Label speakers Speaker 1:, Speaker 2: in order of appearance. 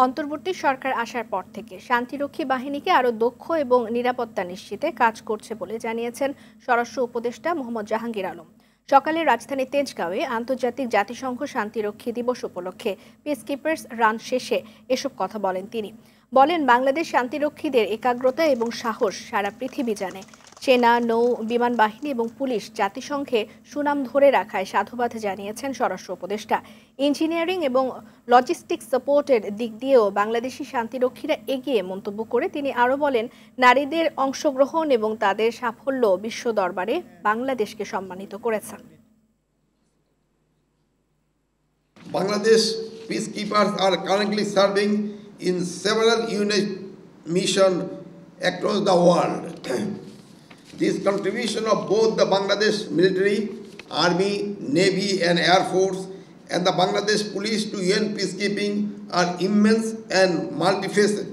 Speaker 1: অন্তর্বর্তী সরকার আসার পর থেকে শান্তিরক্ষী বাহিনীকে আরও দক্ষ এবং নিরাপত্তা নিশ্চিতে কাজ করছে বলে জানিয়েছেন স্বরাষ্ট্র উপদেষ্টা মোহাম্মদ জাহাঙ্গীর আলম। সকালে রাজধানী তেজগাঁওয়ে আন্তর্জাতিক জাতিসংঘ শান্তিরক্ষী দিবস উপলক্ষে পিসকিপার্স রান শেষে এসব কথা বলেন তিনি। বলেন, বাংলাদেশ শান্তিরক্ষীদের একাগ্রতা এবং সাহস সারা পৃথিবী জানে। সেনা, নৌ, বিমান বাহিনী এবং পুলিশ জাতিসংঘে সুনাম ধরে রাখায় সাধুবাদ জানিয়েছেন স্বরাষ্ট্র উপদেষ্টা। ইঞ্জিনিয়ারিং এবং লজিস্টিক্স সাপোর্টের দিক দিয়েও বাংলাদেশি শান্তিরক্ষীরা এগিয়ে মন্তব্য করে তিনি আরও বলেন, নারীদের অংশগ্রহণ এবং তাদের সাফল্য বিশ্ব দরবারে বাংলাদেশকে সম্মানিত করেছে।
Speaker 2: Bangladesh peacekeepers are currently serving in several unit missions across the world. This contribution of both the Bangladesh military, army, navy and air force and the Bangladesh police to UN peacekeeping are immense and multifaceted.